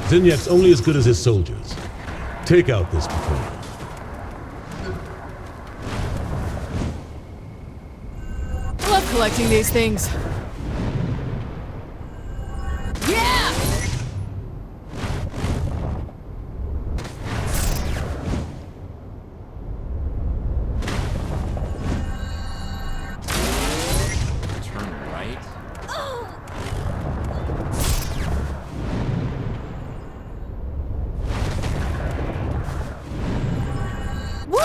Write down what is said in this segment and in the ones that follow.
Zinyak's only as good as his soldiers. Take out this patrol. Love collecting these things. Yeah! Turn right. Woo!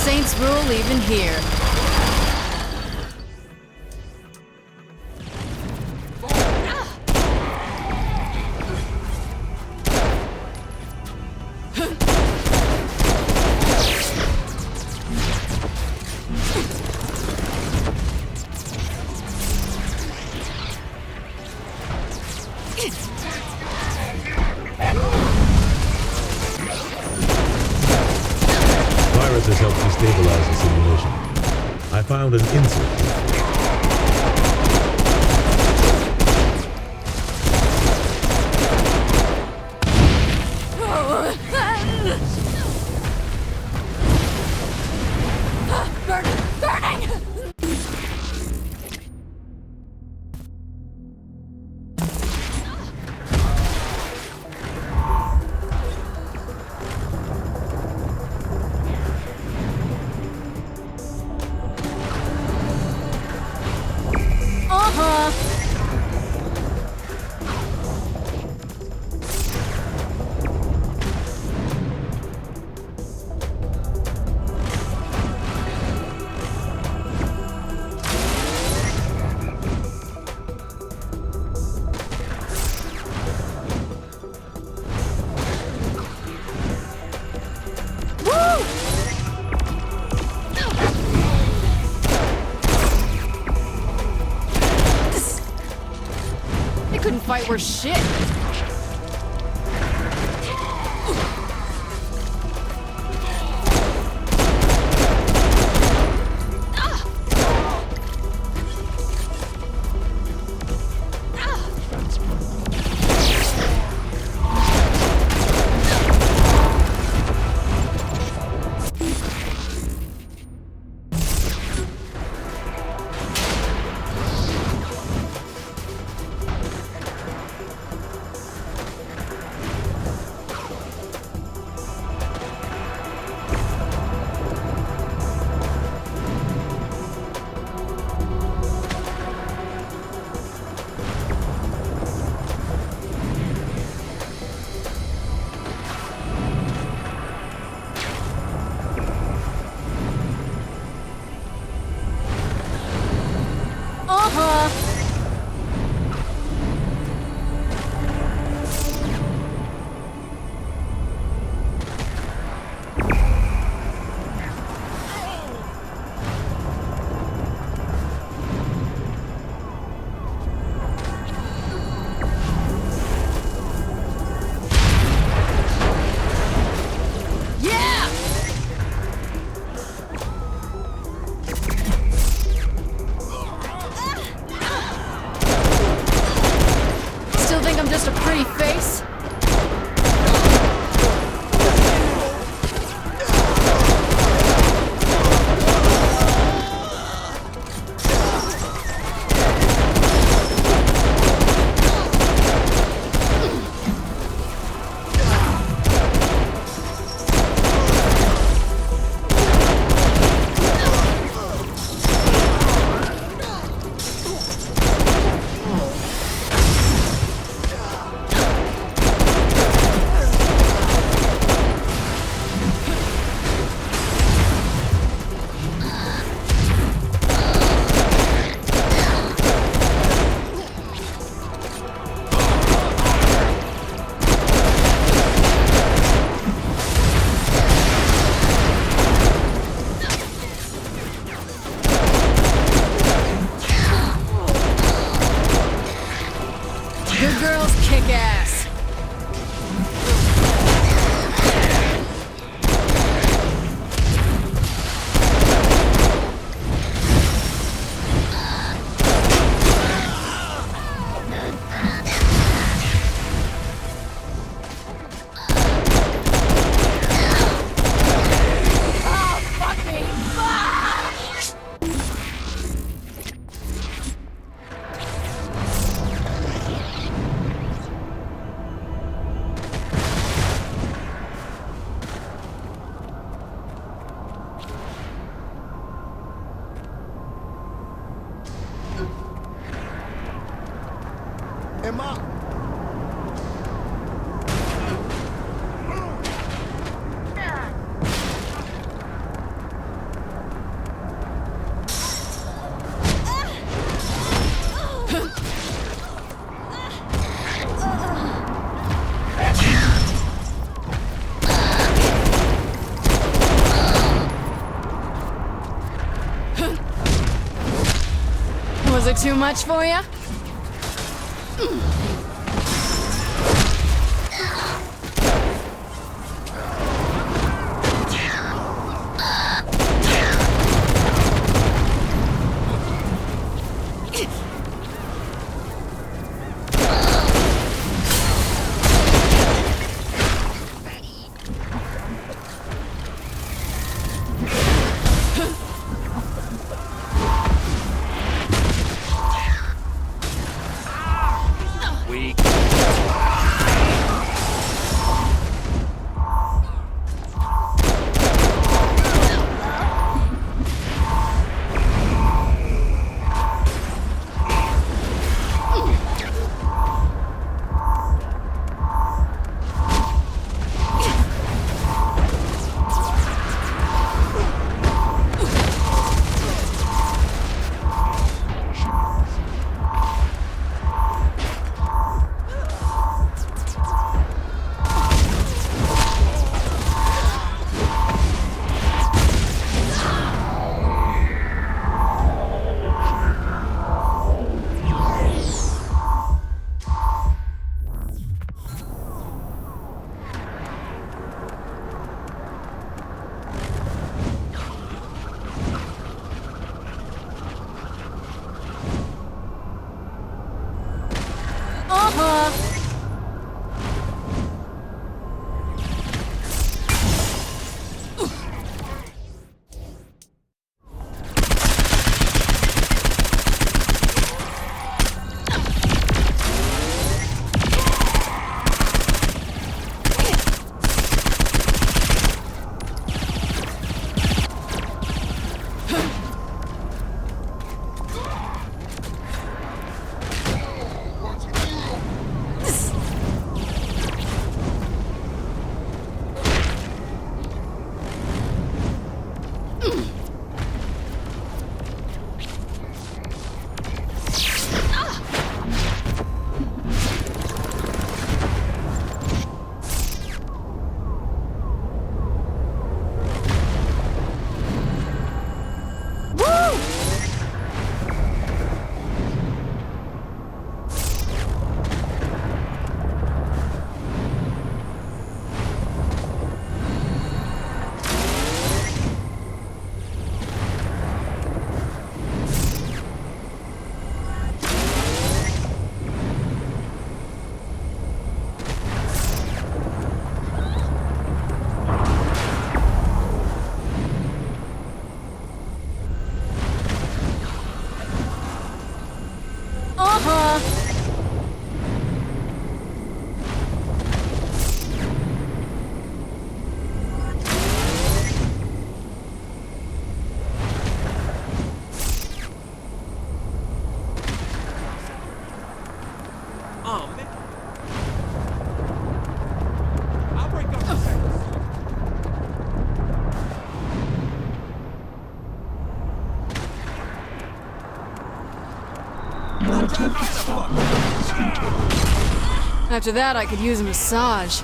Saints rule even here. Virus has helped destabilize the simulation. I found an insert. Burning! Couldn't fight worth shit. Look too much for you? After that, I could use a massage.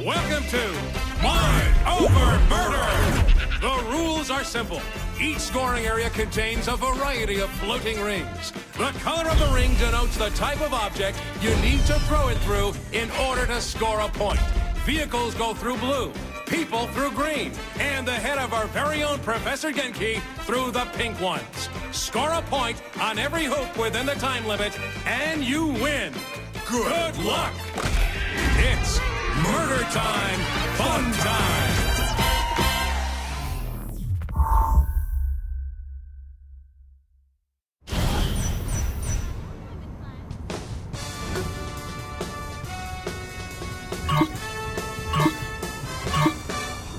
Welcome to Mind Over Murder! The rules are simple. Each scoring area contains a variety of floating rings. The color of the ring denotes the type of object you need to throw it through in order to score a point. Vehicles go through blue, people through green, and the head of our very own Professor Genki through the pink ones. Score a point on every hoop within the time limit, and you win. Good luck! It's murder time, fun time!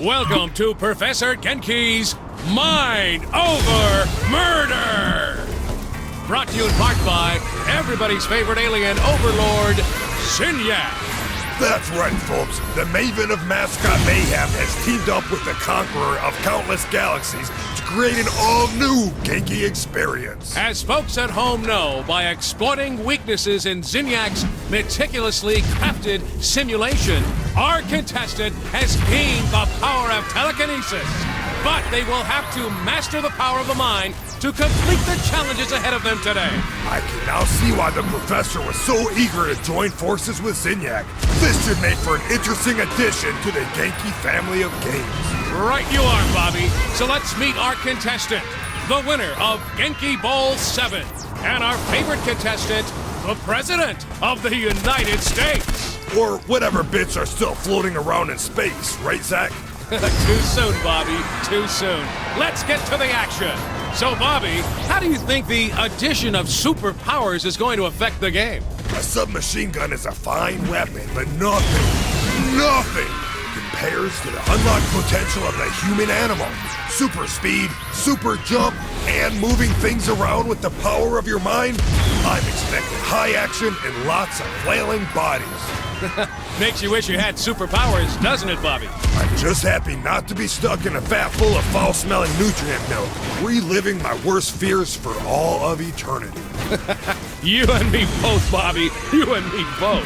Welcome to Professor Genki's Mind Over Murder! Brought to you in part by everybody's favorite alien overlord, Sinyak. That's right, folks. The Maven of Mascot Mayhem has teamed up with the Conqueror of Countless Galaxies to create an all-new Genki experience. As folks at home know, by exploiting weaknesses in Zinniac's meticulously crafted simulation, our contestant has gained the power of telekinesis. But they will have to master the power of the mind to complete the challenges ahead of them today. I can now see why the professor was so eager to join forces with Zinniac. This should make for an interesting addition to the Genki family of games. Right you are, Bobby. So let's meet our contestant, the winner of Genki Bowl 7, and our favorite contestant, the President of the United States. Or whatever bits are still floating around in space, right, Zach? Too soon, Bobby. Too soon. Let's get to the action. So, Bobby, how do you think the addition of superpowers is going to affect the game? A submachine gun is a fine weapon, but nothing compares to the unlocked potential of the human animal. Super speed, super jump, and moving things around with the power of your mind. I'm expecting high action and lots of flailing bodies. Makes you wish you had superpowers, doesn't it, Bobby? I'm just happy not to be stuck in a vat full of foul-smelling nutrient milk, reliving my worst fears for all of eternity. You and me both, Bobby. You and me both.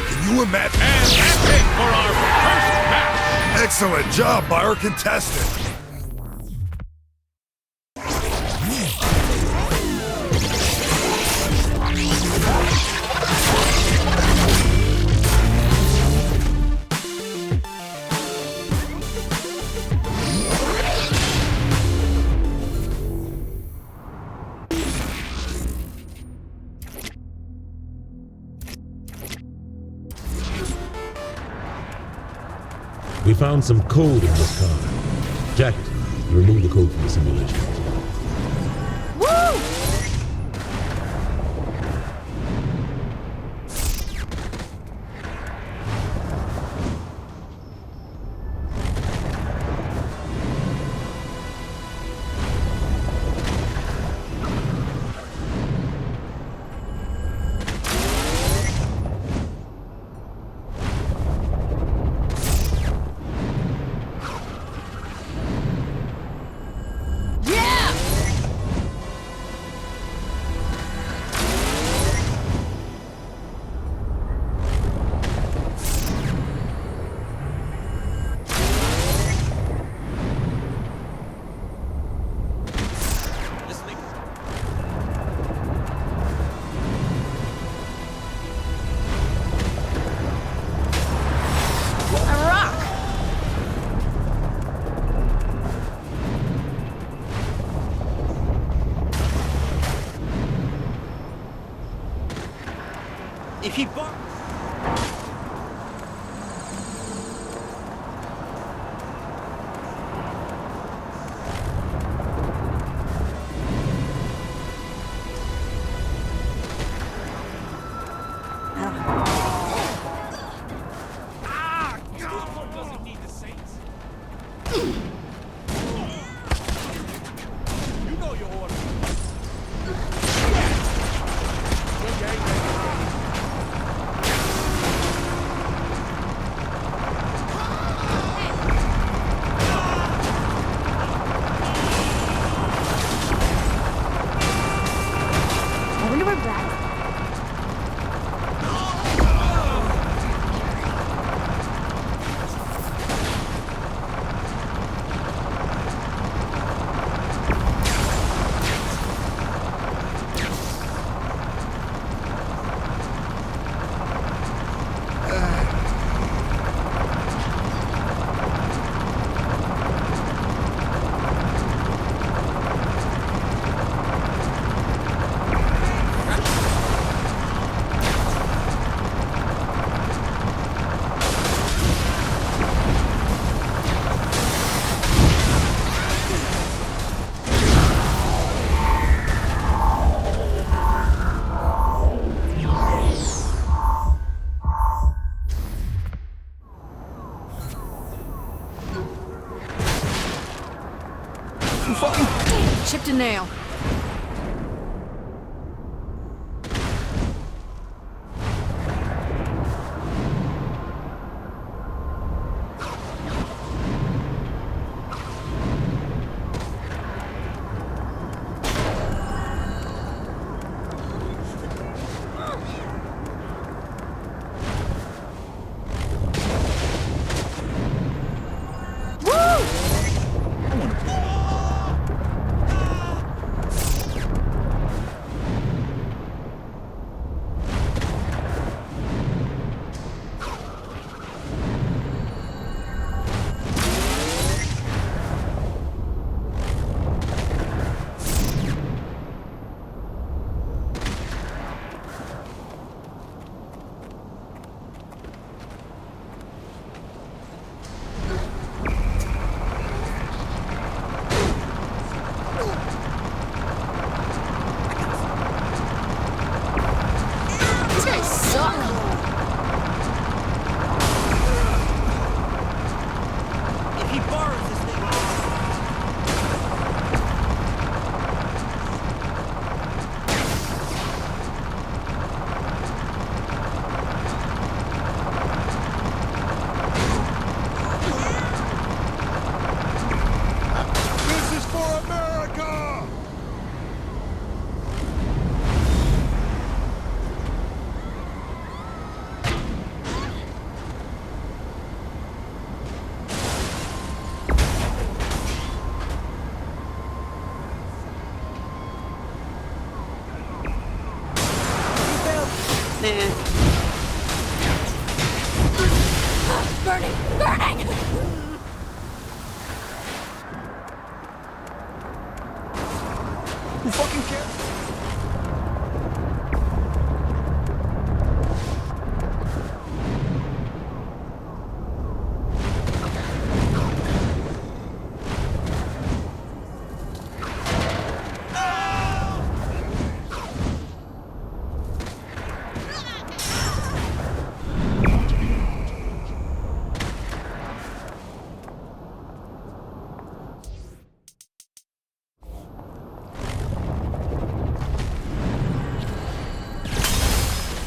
Can you imagine? And that's it for our first match. Excellent job by our contestant. We found some code in this car. Jack it and remove the code from the simulation. Woo! If he barks... Chipped a nail. Burning! Burning! Who fucking cares?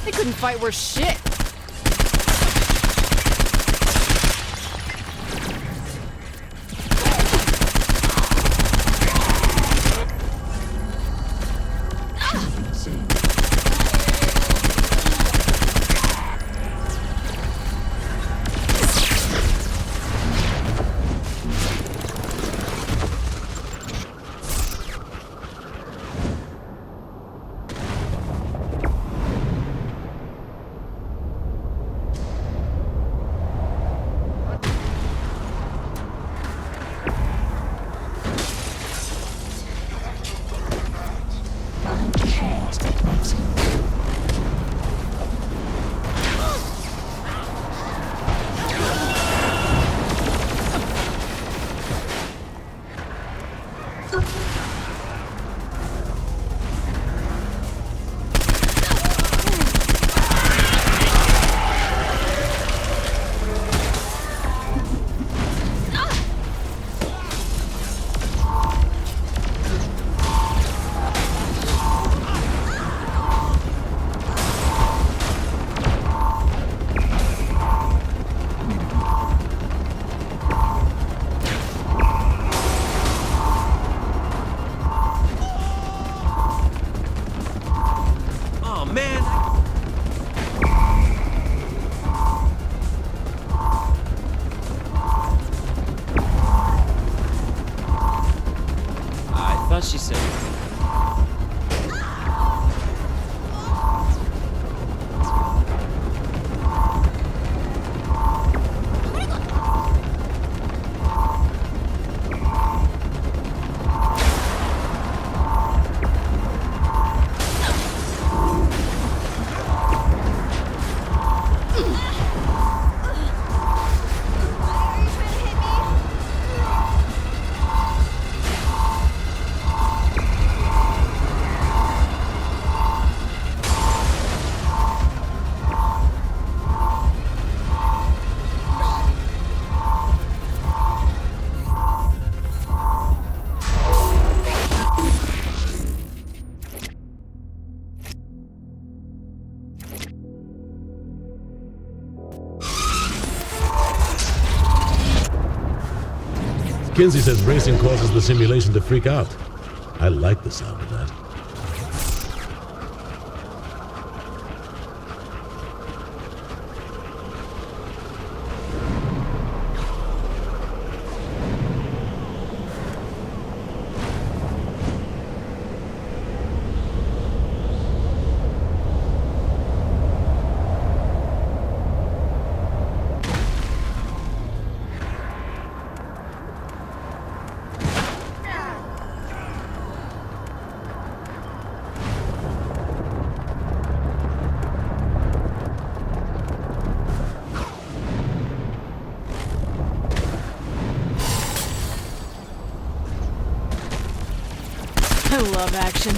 They couldn't fight worth shit. She said. Kinsey says racing causes the simulation to freak out. I like the sound of that. I love action.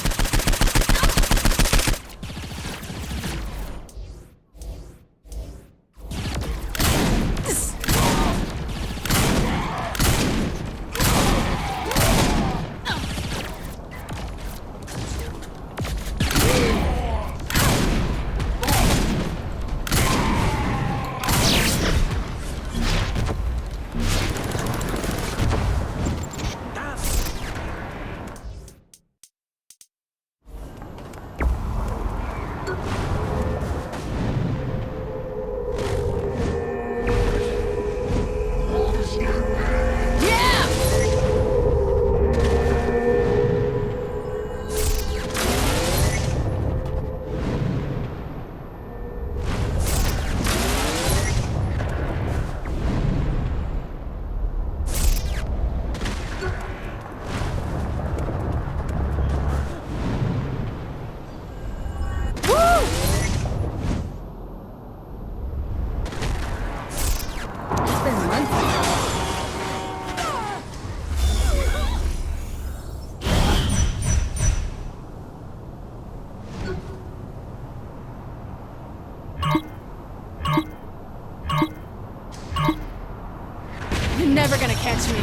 gonna catch me.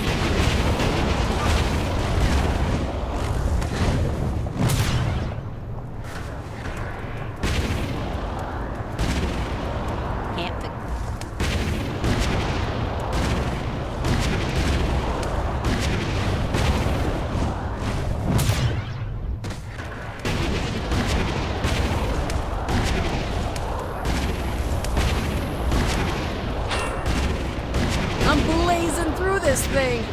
I'm blazing through this thing.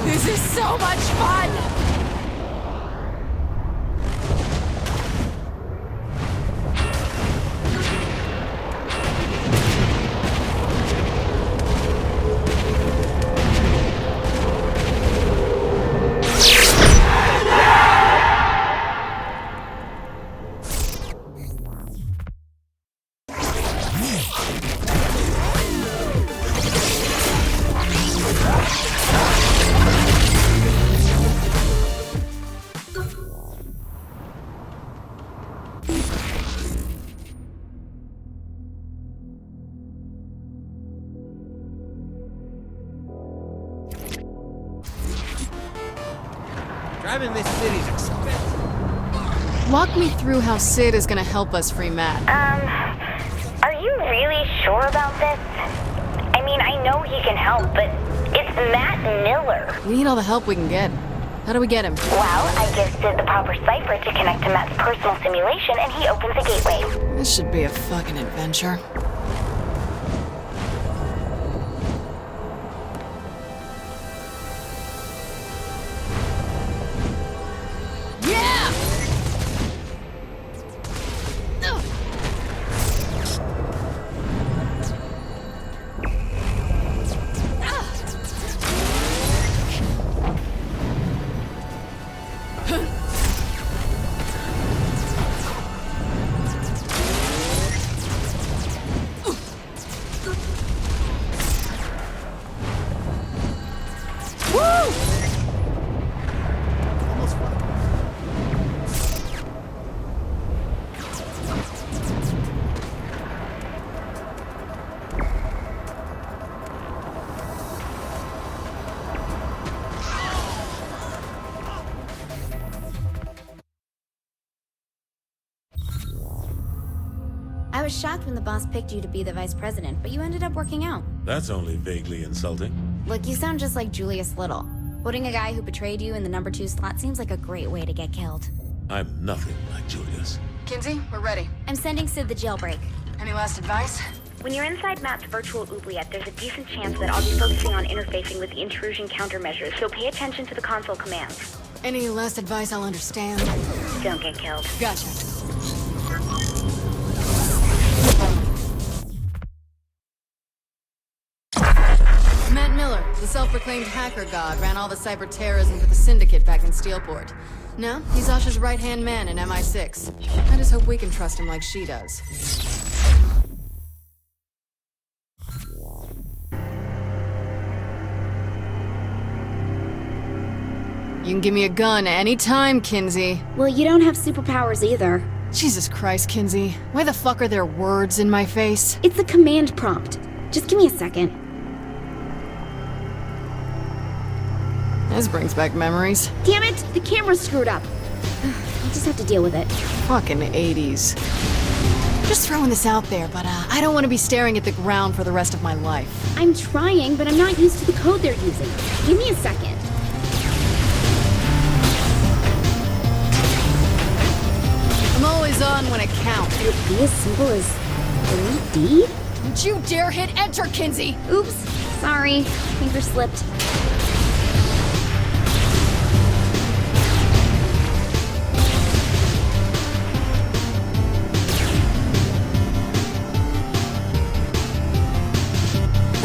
This is so much fun! Driving this city's expensive. Walk me through how Sid is gonna help us free Matt. Are you really sure about this? I mean, I know he can help, but it's Matt Miller. We need all the help we can get. How do we get him? Well, I give Sid the proper cipher to connect to Matt's personal simulation, and he opens the gateway. This should be a fucking adventure. Yeah! Ugh. I was shocked when the boss picked you to be the vice president, but you ended up working out. That's only vaguely insulting. Look, you sound just like Julius Little. Putting a guy who betrayed you in the number 2 slot seems like a great way to get killed. I'm nothing like Julius. Kinsey, we're ready. I'm sending Sid the jailbreak. Any last advice? When you're inside Matt's virtual oubliette, there's a decent chance that I'll be focusing on interfacing with the intrusion countermeasures, so pay attention to the console commands. Any last advice I'll understand? Don't get killed. Gotcha. Matt Miller, the self-proclaimed hacker god, ran all the cyber terrorism for the Syndicate back in Steelport. Now, he's Asha's right-hand man in MI6. I just hope we can trust him like she does. You can give me a gun anytime, Kinsey. Well, you don't have superpowers either. Jesus Christ, Kinsey. Why the fuck are there words in my face? It's a command prompt. Just give me a second. This brings back memories. Damn it! The camera's screwed up. I'll just have to deal with it. Fucking 80s. Just throwing this out there, but I don't want to be staring at the ground for the rest of my life. I'm trying, but I'm not used to the code they're using. Give me a second. I'm always on when it counts. Could it be as simple as 3D? Don't you dare hit enter, Kinsey! Oops. Sorry. Finger slipped.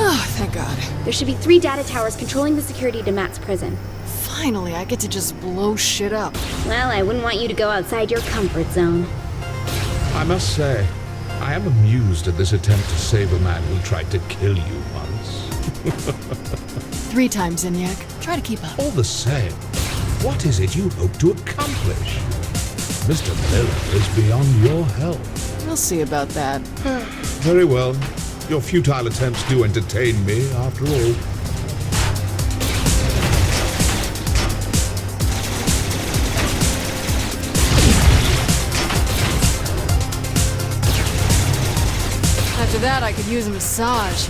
Oh, thank God. There should be 3 data towers controlling the security to Matt's prison. Finally, I get to just blow shit up. Well, I wouldn't want you to go outside your comfort zone. I must say, I am amused at this attempt to save a man who tried to kill you once. 3 times, Zinyak. Try to keep up. All the same, what is it you hope to accomplish? Mr. Miller is beyond your help. We'll see about that. Very well. Your futile attempts do entertain me, after all. After that, I could use a massage.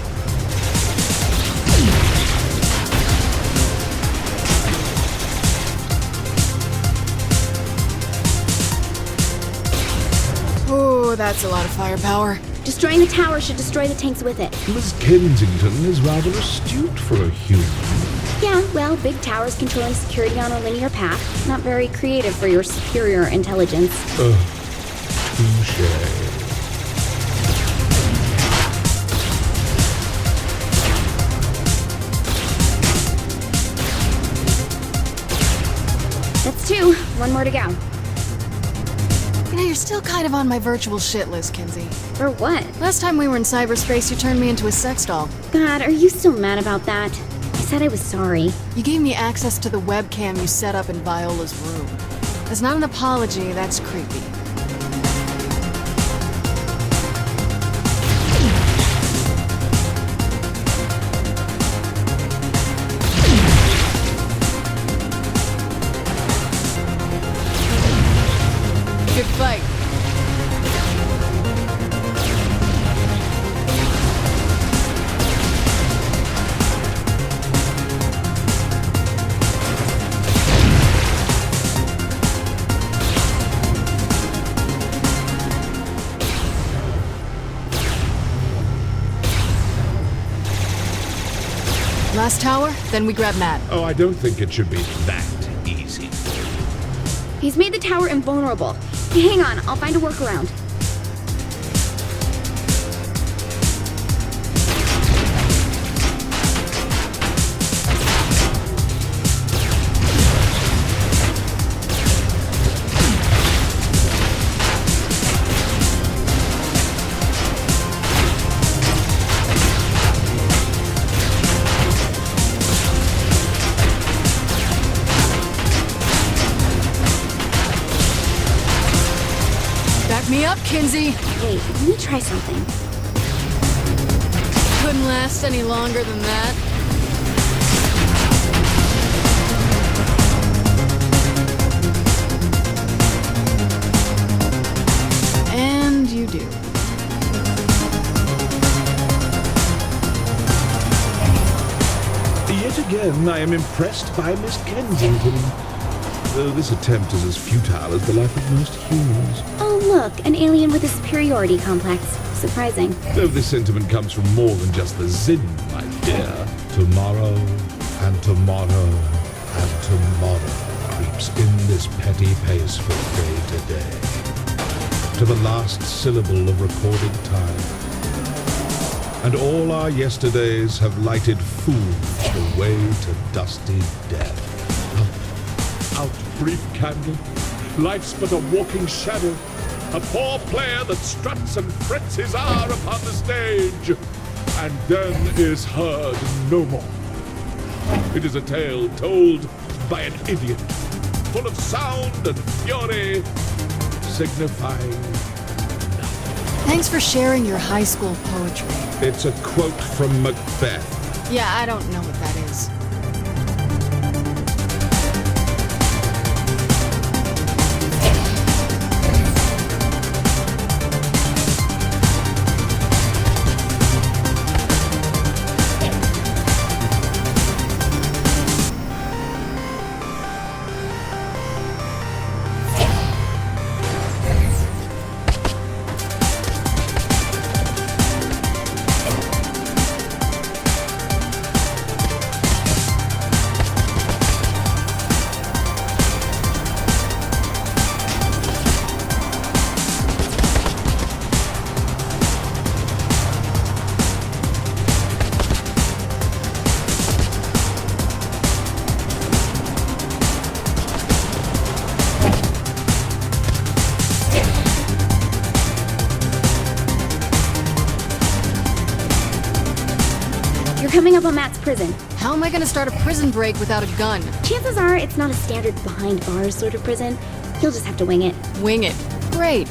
Oh, that's a lot of firepower. Destroying the tower should destroy the tanks with it. Miss Kensington is rather astute for a human. Yeah, well, big towers controlling security on a linear path. Not very creative for your superior intelligence. Touché. That's 2. 1 more to go. You know, you're still kind of on my virtual shit list, Kinsey. For what? Last time we were in cyberspace, you turned me into a sex doll. God, are you still mad about that? I said I was sorry. You gave me access to the webcam you set up in Viola's room. That's not an apology, that's creepy. Good fight. Last tower, then we grab Matt. Oh, I don't think it should be that easy. He's made the tower invulnerable. Hey, hang on, I'll find a workaround. Me up, Kinsey. Wait, let me try something. Couldn't last any longer than that. And you do. Yet again, I am impressed by Miss Kensington. Though this attempt is as futile as the life of most humans. Oh, look, an alien with a superiority complex. Surprising. Though this sentiment comes from more than just the Zin, my dear. Tomorrow, and tomorrow, and tomorrow creeps in this petty pace from day to day, to the last syllable of recorded time. And all our yesterdays have lighted fools the way to dusty death. Out, brief candle. Life's but a walking shadow. A poor player that struts and frets his hour upon the stage, and then is heard no more. It is a tale told by an idiot, full of sound and fury, signifying nothing. Thanks for sharing your high school poetry. It's a quote from Macbeth. Yeah, I don't know what that is. coming up on Matt's prison. How am I gonna start a prison break without a gun? Chances are it's not a standard behind bars sort of prison. You'll just have to wing it. Wing it. Great.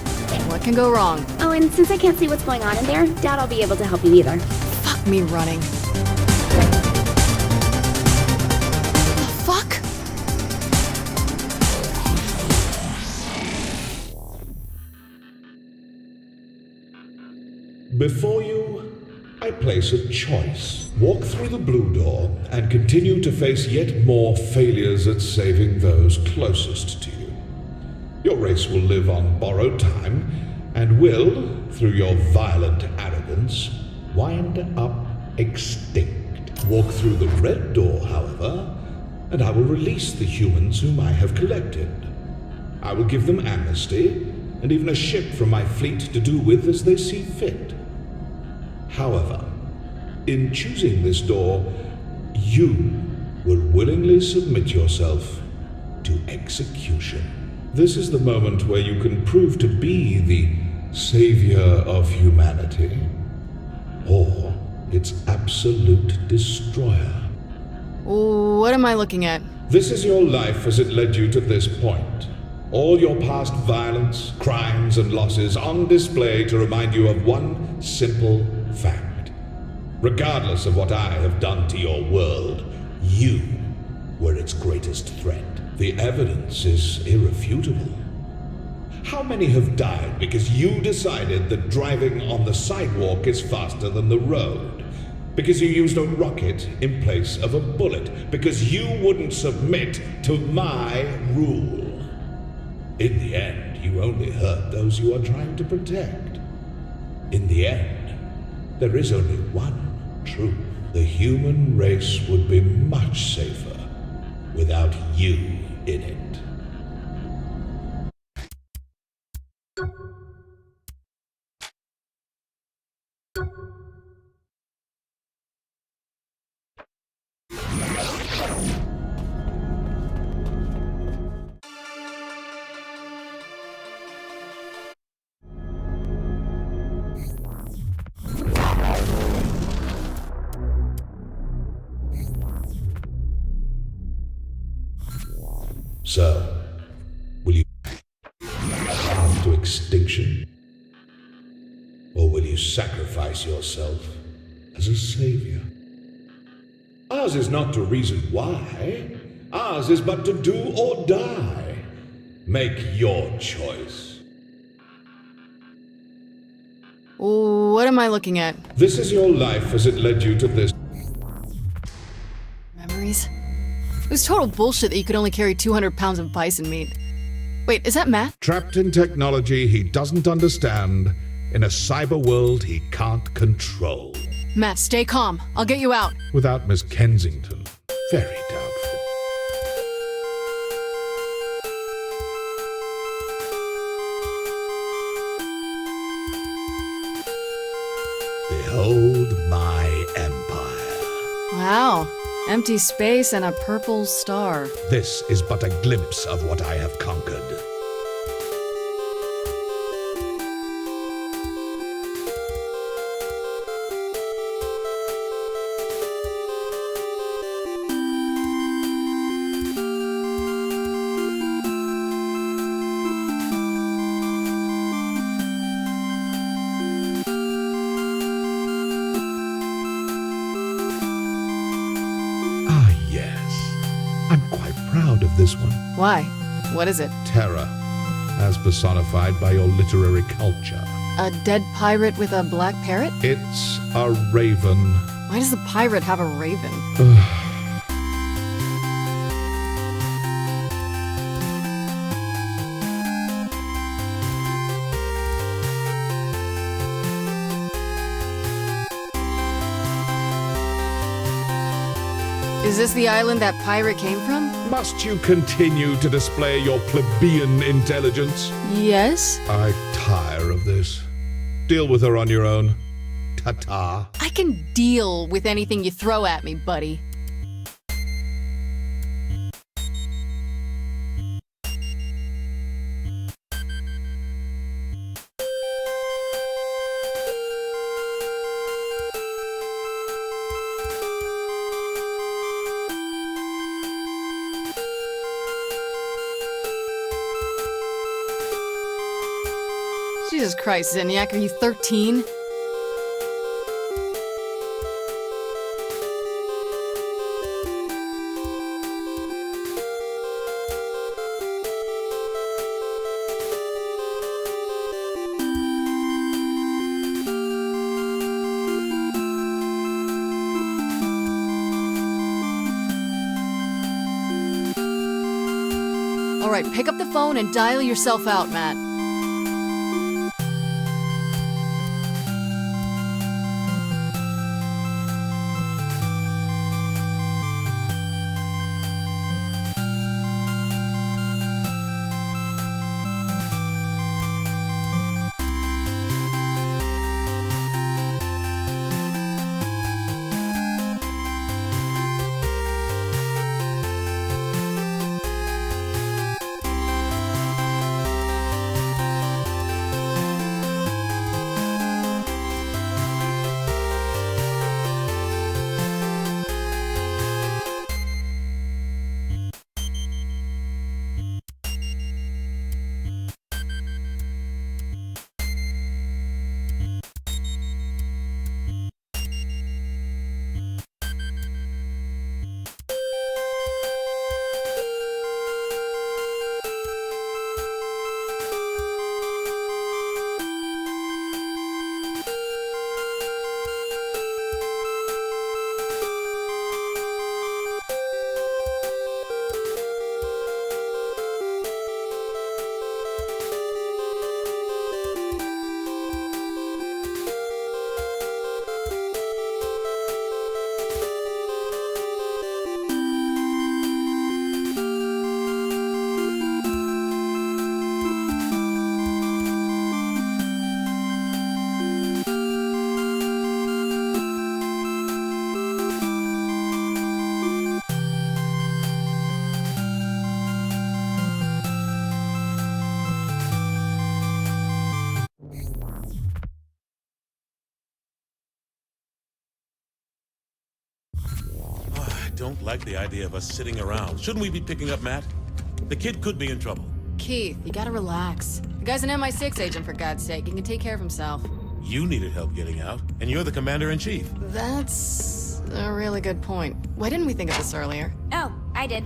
What can go wrong? Oh, and since I can't see what's going on in there, doubt I'll be able to help you either. Fuck me running. The fuck? Before you, I place a choice. Walk through the blue door and continue to face yet more failures at saving those closest to you. Your race will live on borrowed time and will, through your violent arrogance, wind up extinct. Walk through the red door, however, and I will release the humans whom I have collected. I will give them amnesty and even a ship from my fleet to do with as they see fit. However, in choosing this door, you will willingly submit yourself to execution. This is the moment where you can prove to be the savior of humanity, or its absolute destroyer. What am I looking at? This is your life as it led you to this point. All your past violence, crimes, and losses on display to remind you of one simple fact. Regardless of what I have done to your world, you were its greatest threat. The evidence is irrefutable. How many have died because you decided that driving on the sidewalk is faster than the road? Because you used a rocket in place of a bullet? Because you wouldn't submit to my rule? In the end, you only hurt those you are trying to protect. In the end, there is only one truth. The human race would be much safer without you in it. So, will you come to extinction? Or will you sacrifice yourself as a savior? Ours is not to reason why. Ours is but to do or die. Make your choice. What am I looking at? This is your life as it led you to this. Memories? It was total bullshit that you could only carry 200 pounds of bison meat. Wait, is that Matt? Trapped in technology he doesn't understand, in a cyber world he can't control. Matt, stay calm. I'll get you out. Without Miss Kensington, very doubtful. Behold my empire. Wow. Empty space and a purple star. This is but a glimpse of what I have conquered. This one. Why? What is it? Terror, as personified by your literary culture. A dead pirate with a black parrot? It's a raven. Why does the pirate have a raven? Is this the island that pirate came from? Must you continue to display your plebeian intelligence? Yes. I tire of this. Deal with her on your own. Ta-ta. I can deal with anything you throw at me, buddy. Jesus Christ, Zinyak, are you 13? Alright, pick up the phone and dial yourself out, Matt. I don't like the idea of us sitting around. Shouldn't we be picking up Matt? The kid could be in trouble. Keith, you gotta relax. The guy's an MI6 agent, for God's sake. He can take care of himself. You needed help getting out, and you're the commander-in-chief. That's a really good point. Why didn't we think of this earlier? Oh, I did.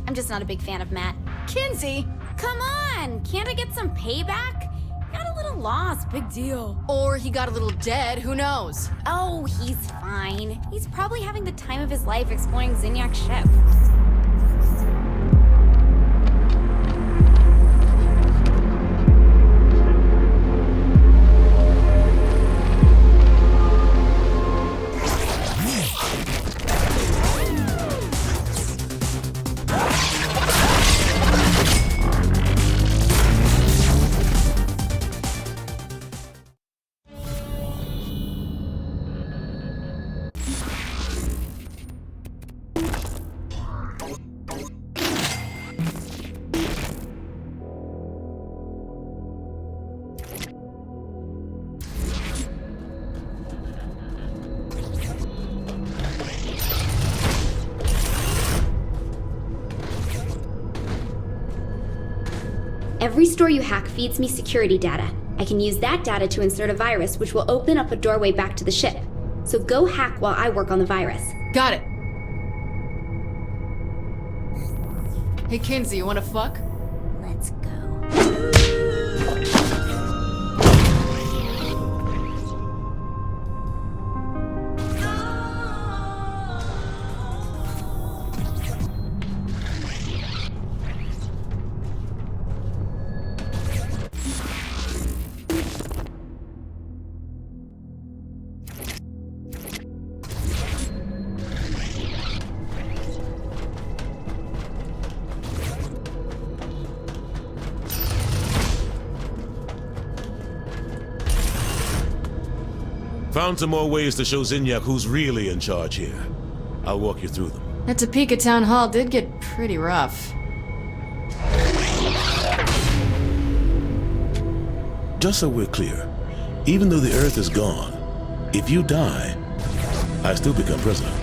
I'm just not a big fan of Matt. Kinsey! Come on! Can't I get some payback? Got a little lost, big deal. Or he got a little dead, who knows? Oh, he's fine. He's probably having the time of his life exploring Zinyak's ship. Every store you hack feeds me security data. I can use that data to insert a virus, which will open up a doorway back to the ship. So go hack while I work on the virus. Got it. Hey, Kinsey, you wanna fuck? Let's go. Found some more ways to show Zinyak who's really in charge here. I'll walk you through them. That Topeka town hall did get pretty rough. Just so we're clear, even though the Earth is gone, if you die, I still become president.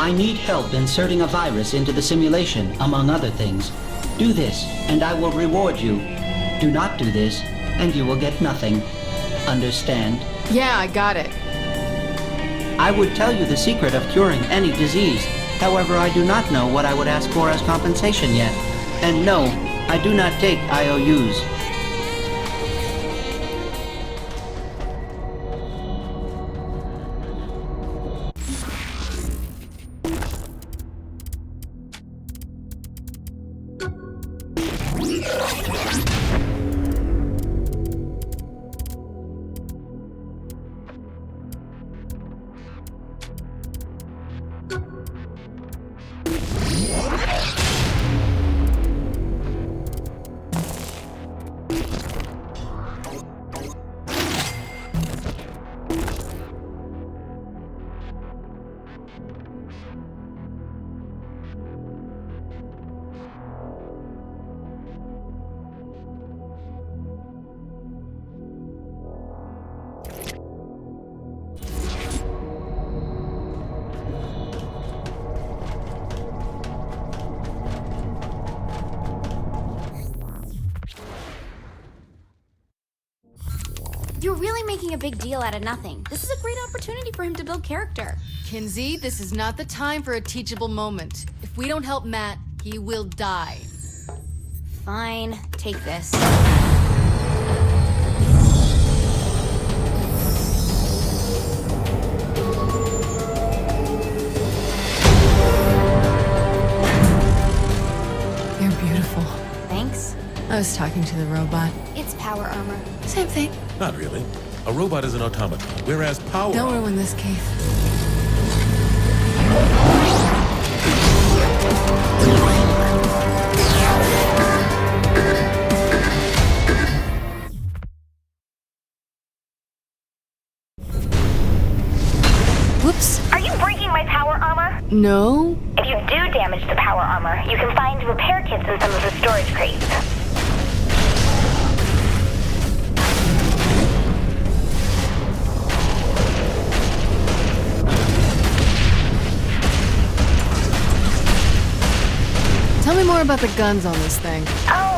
I need help inserting a virus into the simulation, among other things. Do this, and I will reward you. Do not do this, and you will get nothing. Understand? Yeah, I got it. I would tell you the secret of curing any disease. However, I do not know what I would ask for as compensation yet. And no, I do not take IOUs. You're really making a big deal out of nothing. This is a great opportunity for him to build character. Kinsey, this is not the time for a teachable moment. If we don't help Matt, he will die. Fine, take this. You're beautiful. Thanks. I was talking to the robot. It's power armor. Same thing. Not really. A robot is an automaton, whereas power... Don't ruin this, Keith. Whoops. Are you breaking my power armor? No. If you do damage the power armor, you can find repair kits in some of the storage crates. Tell me more about the guns on this thing. I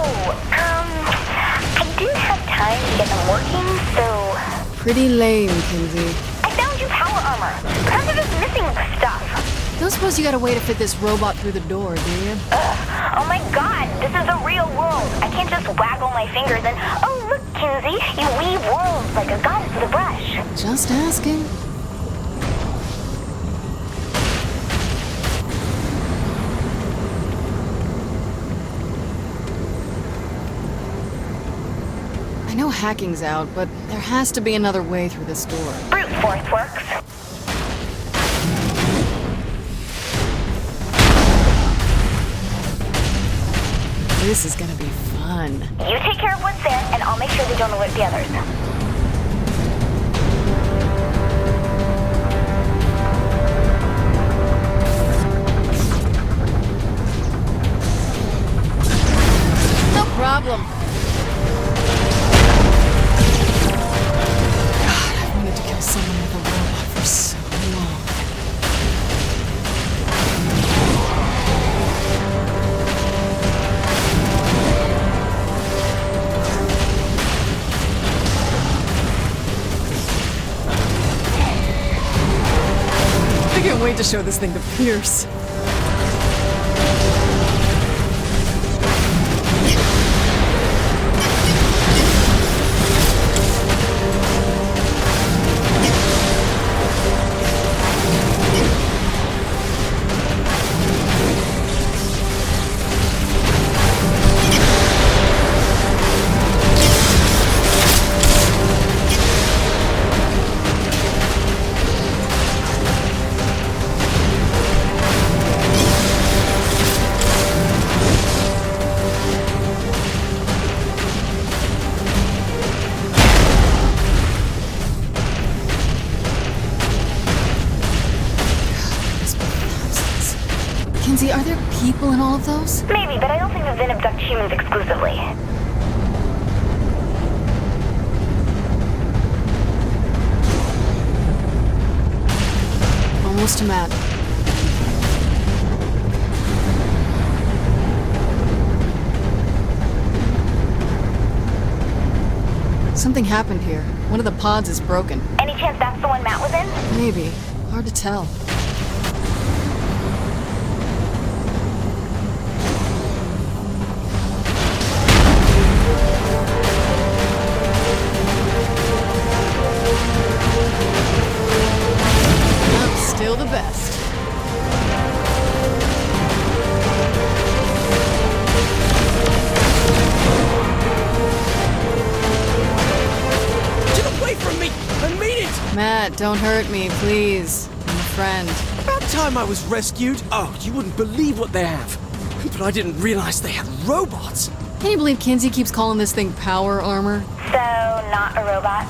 didn't have time to get them working, so... Pretty lame, Kinsey. I found you power armor. Perhaps you're just missing stuff. Don't suppose you got a way to fit this robot through the door, do you? Oh my god, this is the real world. I can't just waggle my fingers and... Oh, look, Kinsey, you weave worlds like a goddess with a brush. Just asking. I know hacking's out, but there has to be another way through this door. Brute force works. This is gonna be fun. You take care of what's there, and I'll make sure they don't alert the others. No problem. Someone with a robot for so long. I can't wait to show this thing to Pierce. Kinsey, are there people in all of those? Maybe, but I don't think the Vin abduct humans exclusively. Almost to Matt. Something happened here. One of the pods is broken. Any chance that's the one Matt was in? Maybe. Hard to tell. Still the best. Get away from me! I mean it! Matt, don't hurt me, please. I'm a friend. About time I was rescued. Oh, you wouldn't believe what they have. But I didn't realize they had robots. Can you believe Kinsey keeps calling this thing power armor? So, not a robot?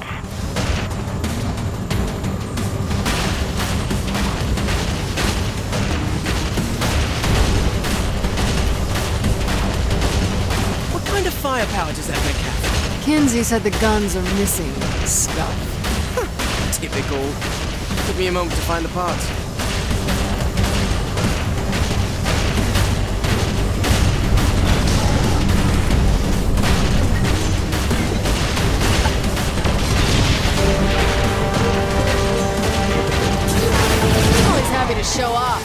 What kind of firepower does that thing have? Kinsey said the guns are missing stuff. Typical. Took me a moment to find the parts. Always happy to show off.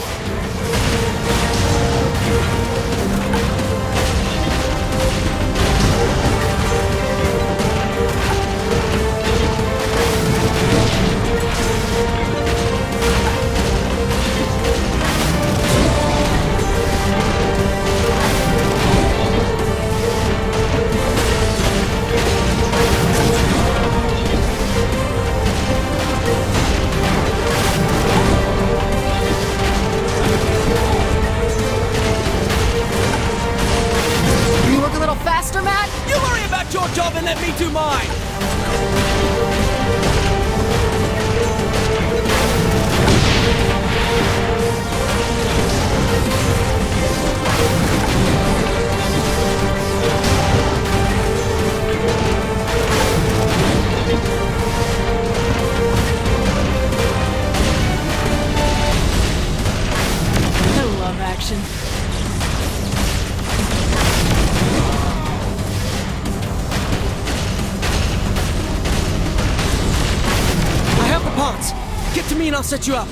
Can you work a little faster, Matt? You worry about your job and let me do mine! I love action. I have the parts! Get to me and I'll set you up!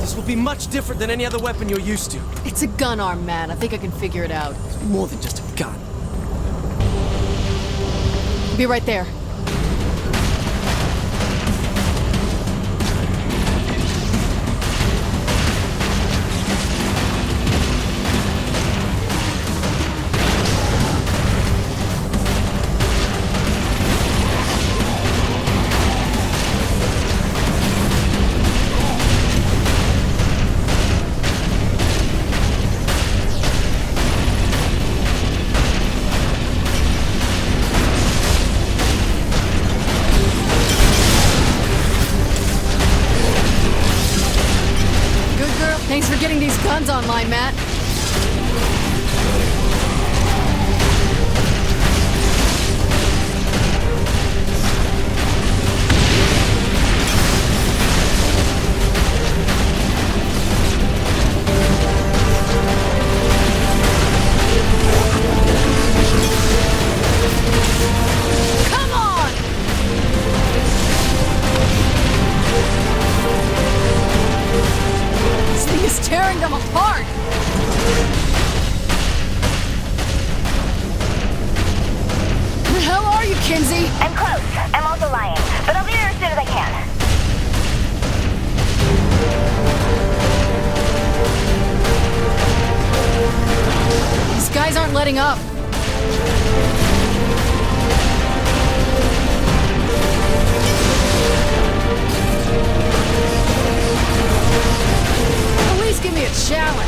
This will be much different than any other weapon you're used to. It's a gun arm, Matt. I think I can figure it out. More than just a gun. Be right there. Good girl. Thanks for getting these guns online, Matt. Come on! This thing is tearing them apart! Where the hell are you, Kinsey? I'm close. I'm also lying. But I'll be there as soon as I can. These guys aren't letting up. At least give me a challenge.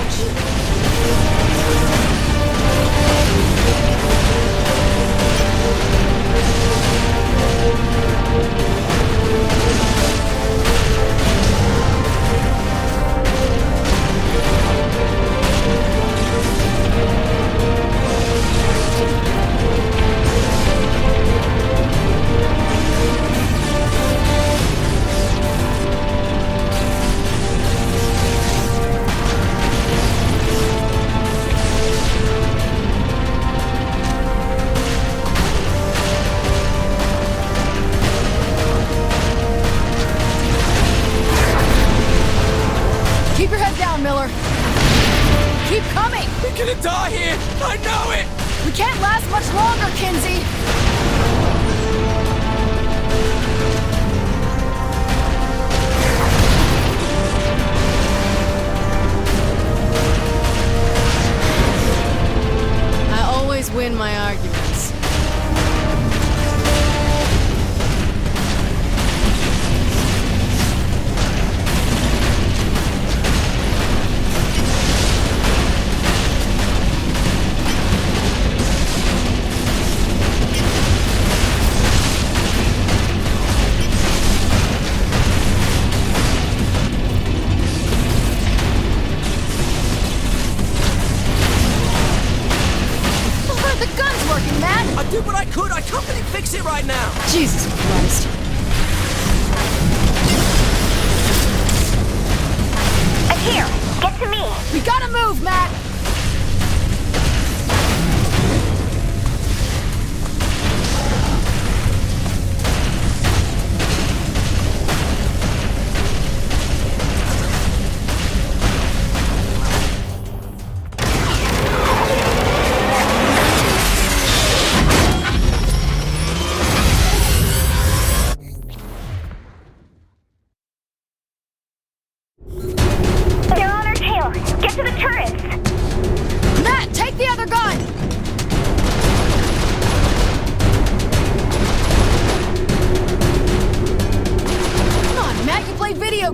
Why can't they fix it right now? Jesus Christ. Here, get to me. We gotta move, Matt!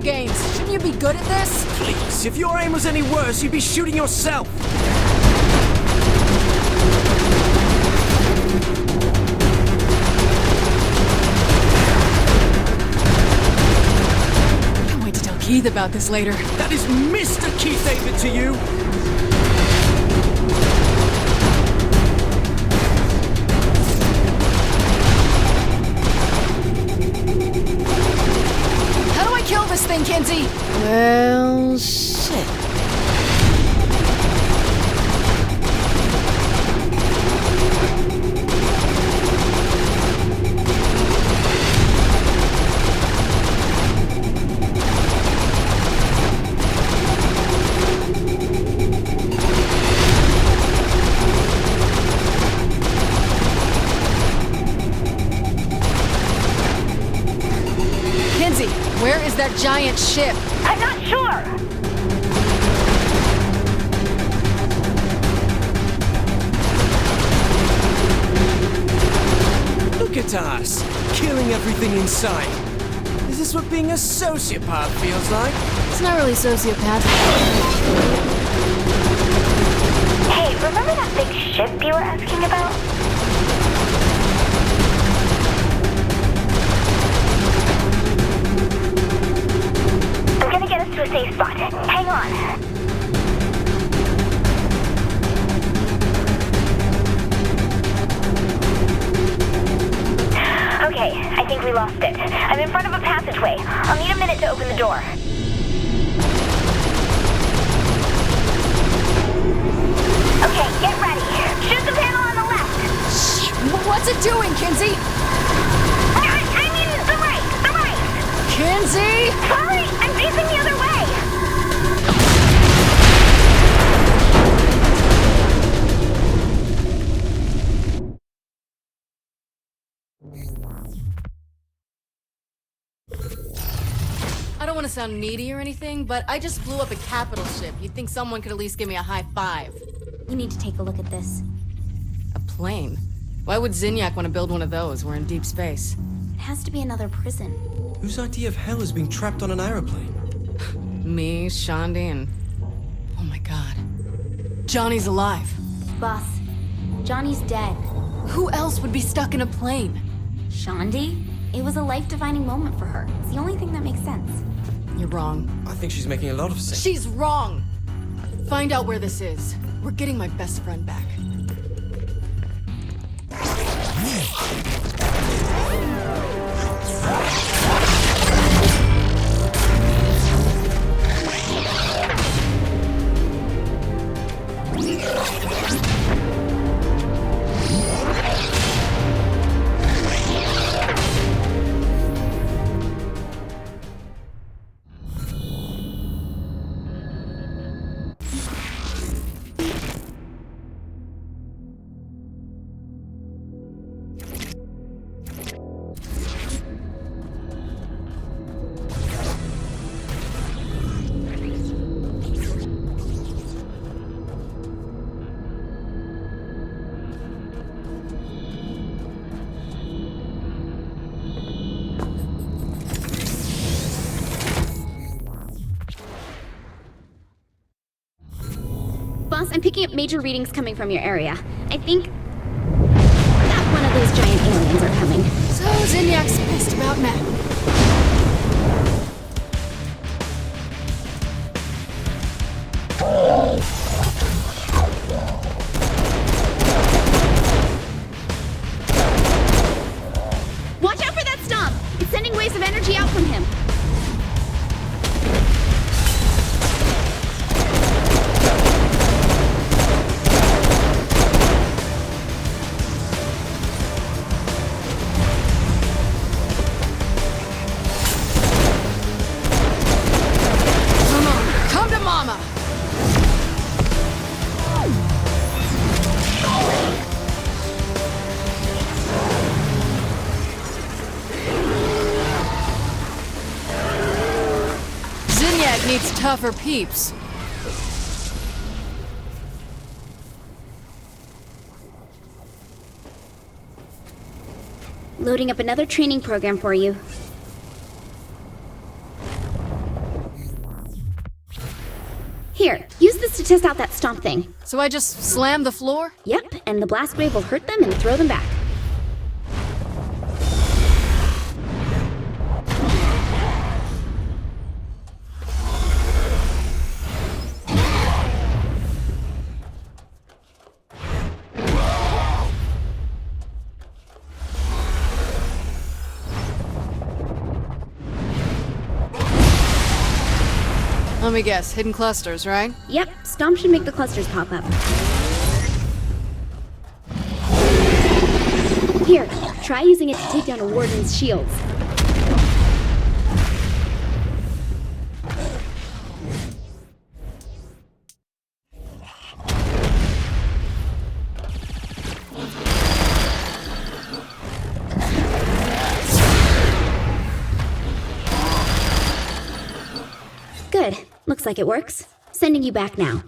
Games. Shouldn't you be good at this? Please, if your aim was any worse, you'd be shooting yourself. Can't wait to tell Keith about this later. That is Mr. Keith David to you. Kill this thing, Kinsey! Well, shit. Where is that giant ship? I'm not sure. Look at us, killing everything in sight. Is this what being a sociopath feels like? It's not really sociopath. Hey, remember that big ship you were asking about? Get us to a safe spot. Hang on. Okay, I think we lost it. I'm in front of a passageway. I'll need a minute to open the door. Okay, get ready. Shoot the panel on the left. What's it doing, Kinsey? I mean, the right. Kinsey! Sorry, I'm facing the other way. I don't want to sound needy or anything, but I just blew up a capital ship. You'd think someone could at least give me a high five. You need to take a look at this. A plane? Why would Zinyak want to build one of those? We're in deep space. It has to be another prison. Whose idea of hell is being trapped on an aeroplane? Me, Shandi, and... oh my god. Johnny's alive. Boss, Johnny's dead. Who else would be stuck in a plane? Shandi? It was a life-defining moment for her. It's the only thing that makes sense. You're wrong. I think she's making a lot of sense. She's wrong! Find out where this is. We're getting my best friend back. Boss, I'm picking up major readings coming from your area. I think that one of those giant aliens are coming. So Zinyak's pissed about Matt. Needs tougher peeps. Loading up another training program for you. Here, use this to test out that stomp thing. So I just slam the floor? Yep, and the blast wave will hurt them and throw them back. Let me guess, hidden clusters, right? Yep, stomp should make the clusters pop up. Here, try using it to take down a warden's shields. Good. Looks like it works. Sending you back now.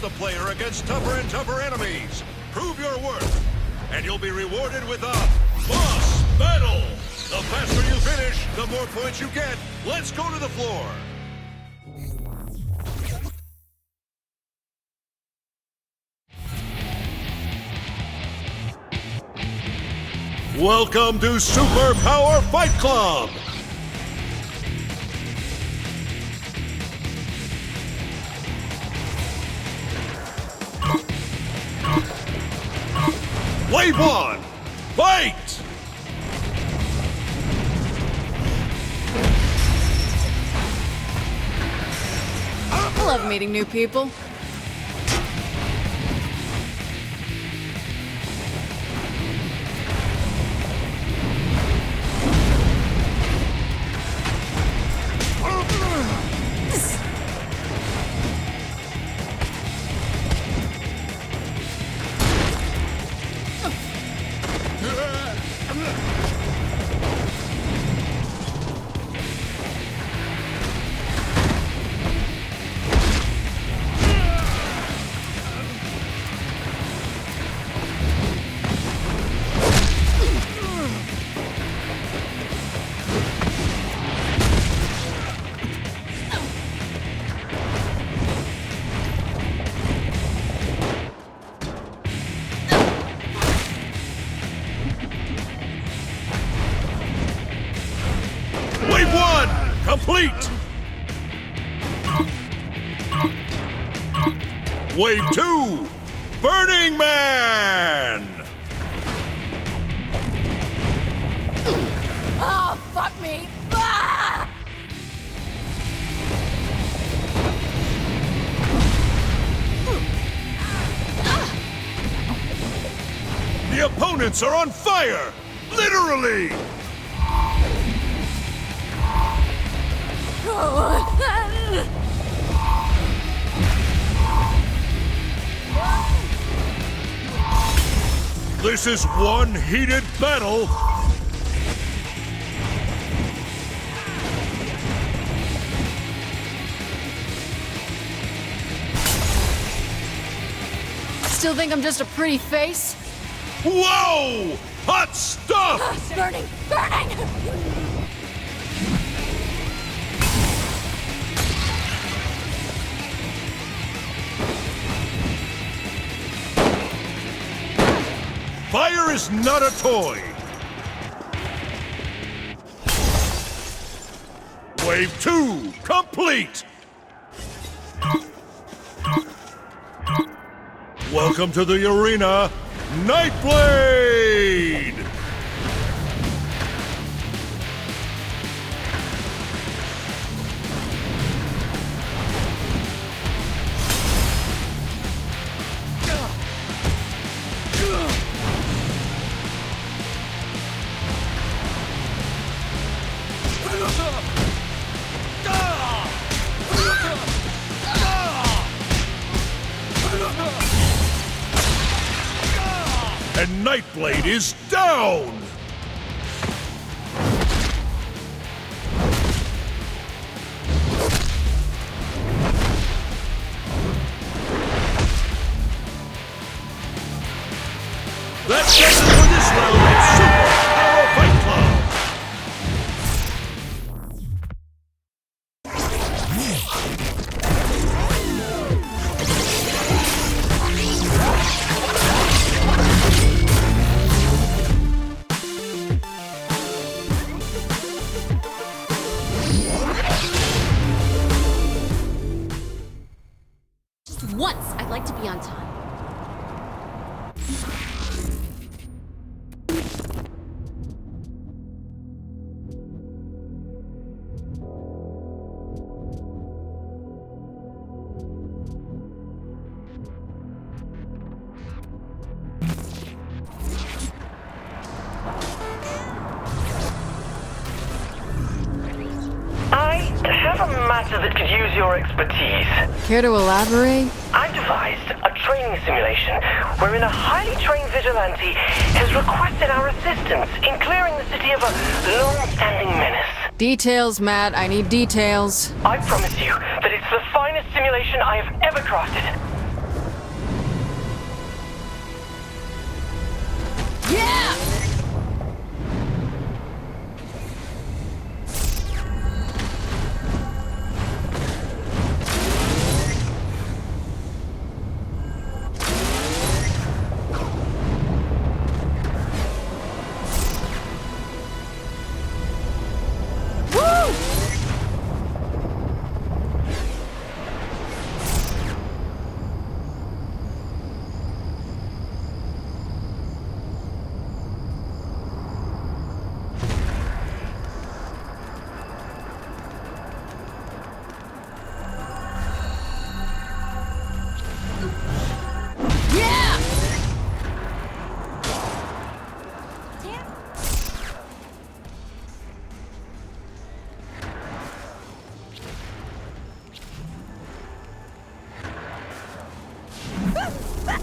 The player against tougher and tougher enemies. Prove your worth, and you'll be rewarded with a boss battle. The faster you finish, the more points you get. Let's go to the floor. Welcome to Super Power Fight Club. Wave 1, fight! I love meeting new people. complete! Wave 2, Burning Man! Oh, fuck me! Ah! The opponents are on fire! Literally! This is one heated battle! Still think I'm just a pretty face? Whoa! Hot stuff! Burning! Burning! Fire is not a toy! Wave 2, complete! Welcome to the arena, Nightblade! And Nightblade is down! That does it for this round of Super Arrow Fight Club! Once, I'd like to be on time. I have a matter that could use your expertise. Care to elaborate? I devised a training simulation wherein a highly trained vigilante has requested our assistance in clearing the city of a long-standing menace. Details, Matt. I need details. I promise you that it's the finest simulation I have ever crafted. Yeah!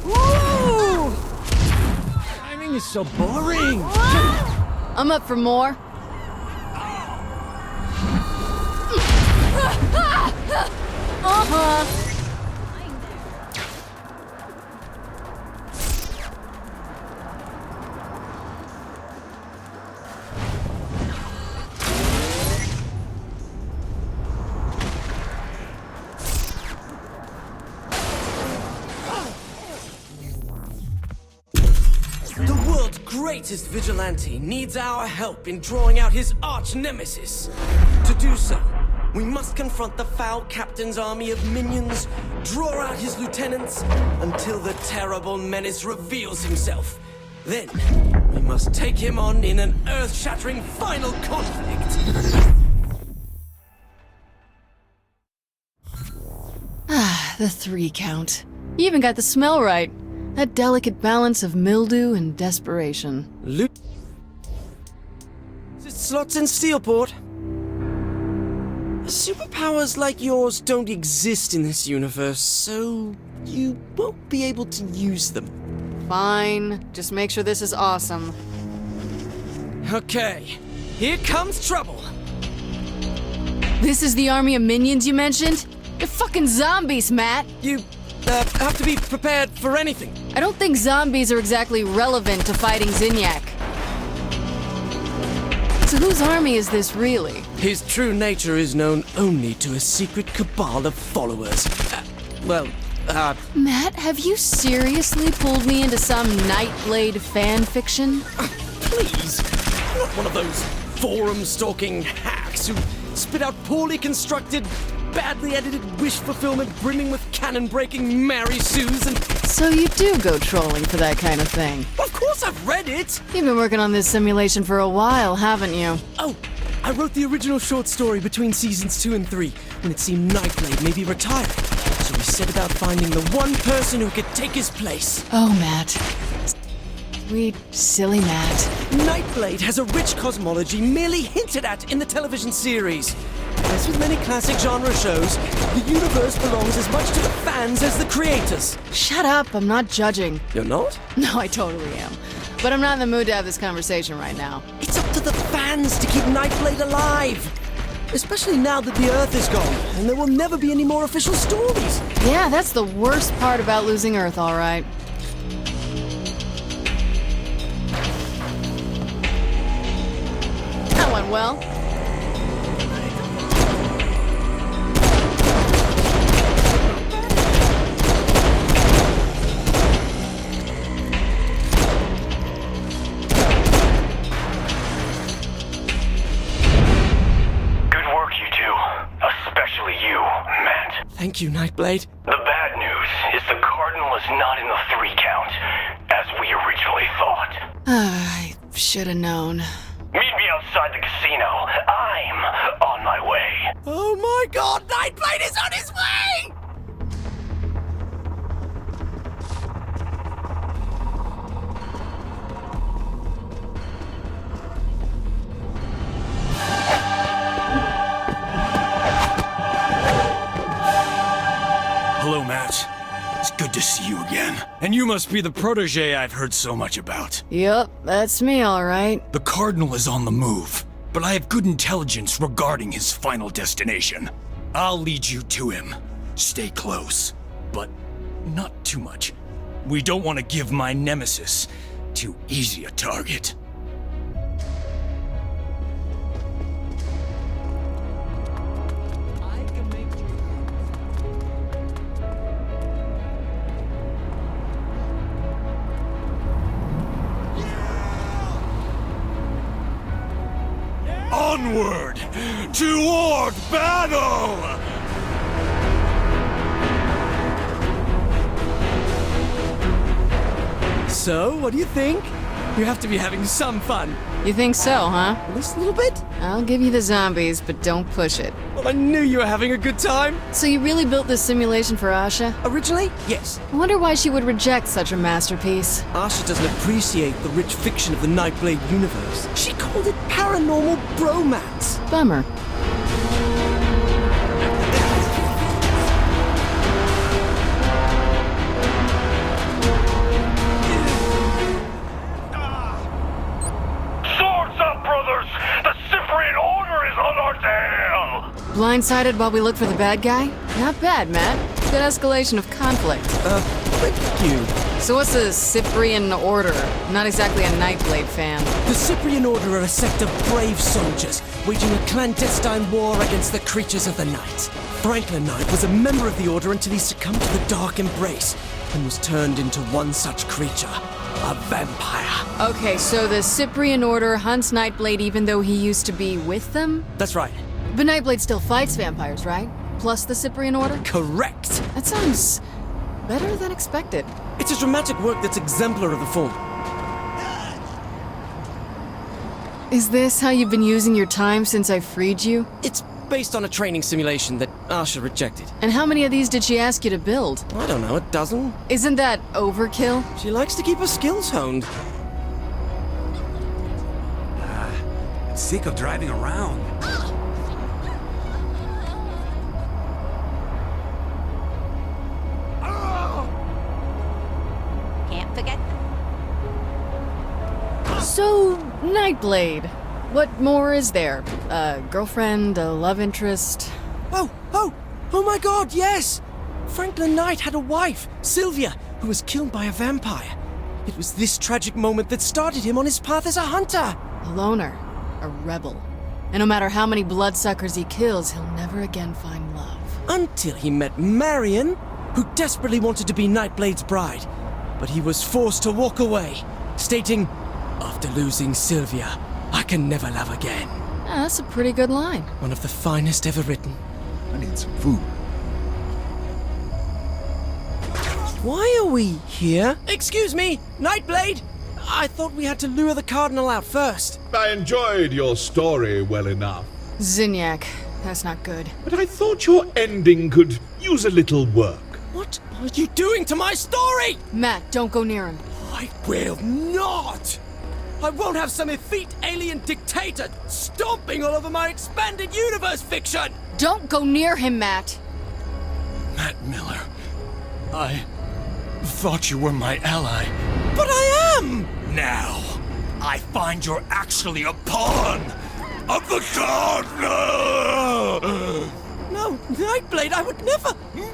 Woo! Timing is so boring. I'm up for more. Uh-huh. The world's great greatest vigilante needs our help in drawing out his arch-nemesis. To do so, we must confront the foul captain's army of minions, draw out his lieutenants, until the terrible menace reveals himself. Then, we must take him on in an earth-shattering final conflict. The 3 count. You even got the smell right. That delicate balance of mildew and desperation. Slots in Steelport. Superpowers like yours don't exist in this universe, so you won't be able to use them. Fine. Just make sure this is awesome. Okay, here comes trouble. This is the army of minions you mentioned? They're fucking zombies, Matt! You have to be prepared for anything. I don't think zombies are exactly relevant to fighting Zinyak. So whose army is this really? His true nature is known only to a secret cabal of followers. Matt, have you seriously pulled me into some Nightblade fan fiction? Please, I'm not one of those forum-stalking hacks who spit out poorly constructed, badly edited wish fulfillment brimming with cannon-breaking Mary Sues and... So you do go trolling for that kind of thing? Of course I've read it! You've been working on this simulation for a while, haven't you? Oh, I wrote the original short story between seasons 2 and 3, when it seemed Nightblade may be retired. So we set about finding the one person who could take his place. Oh, Matt. Sweet, silly Matt. Nightblade has a rich cosmology merely hinted at in the television series. As with many classic genre shows, the universe belongs as much to the fans as the creators. Shut up, I'm not judging. You're not? No, I totally am. But I'm not in the mood to have this conversation right now. It's up to the fans to keep Nightblade alive. Especially now that the Earth is gone, and there will never be any more official stories. Yeah, that's the worst part about losing Earth, all right. That went well. Thank you, Nightblade. The bad news is the Cardinal is not in the 3 count, as we originally thought. I should have known. Meet me outside the casino. I'm on my way. Oh my god, Nightblade is on his way! Hello, Matt. It's good to see you again. And you must be the protege I've heard so much about. Yep, that's me, all right. The Cardinal is on the move, but I have good intelligence regarding his final destination. I'll lead you to him. Stay close, but not too much. We don't want to give my nemesis too easy a target. Onward! Toward battle! So, what do you think? You have to be having some fun. You think so, huh? At least a little bit? I'll give you the zombies, but don't push it. Well, I knew you were having a good time. So you really built this simulation for Asha? Originally, yes. I wonder why she would reject such a masterpiece. Asha doesn't appreciate the rich fiction of the Nightblade universe. She called it paranormal bromance. Bummer. Blindsided while we look for the bad guy? Not bad, Matt. Good escalation of conflict. Thank you. So what's the Cyprian Order? Not exactly a Nightblade fan. The Cyprian Order are a sect of brave soldiers, waging a clandestine war against the creatures of the night. Franklin Knight was a member of the Order until he succumbed to the Dark Embrace, and was turned into one such creature, a vampire. Okay, so the Cyprian Order hunts Nightblade even though he used to be with them? That's right. But Nightblade still fights vampires, right? Plus the Cyprian Order? Correct. That sounds better than expected. It's a dramatic work that's exemplar of the form. Is this how you've been using your time since I freed you? It's based on a training simulation that Asha rejected. And how many of these did she ask you to build? I don't know, a dozen? Isn't that overkill? She likes to keep her skills honed. I'm sick of driving around. Can't forget. So, Nightblade. What more is there? A girlfriend, a love interest? Oh my god, yes! Franklin Knight had a wife, Sylvia, who was killed by a vampire. It was this tragic moment that started him on his path as a hunter. A loner. A rebel. And no matter how many bloodsuckers he kills, he'll never again find love. Until he met Marion, who desperately wanted to be Nightblade's bride. But he was forced to walk away, stating, "After losing Sylvia, I can never love again." That's a pretty good line. One of the finest ever written. I need some food. Why are we here? Excuse me, Nightblade! I thought we had to lure the Cardinal out first. I enjoyed your story well enough, Zinyak. That's not good. but I thought your ending could use a little work. What are you doing to my story? Matt, don't go near him. I will not! I won't have some effete alien dictator stomping all over my expanded universe fiction! Don't go near him, Matt. Matt Miller, I thought you were my ally. But I am! Now, I find you're actually a pawn of the Cardinal! No, Nightblade, I would never... Miller!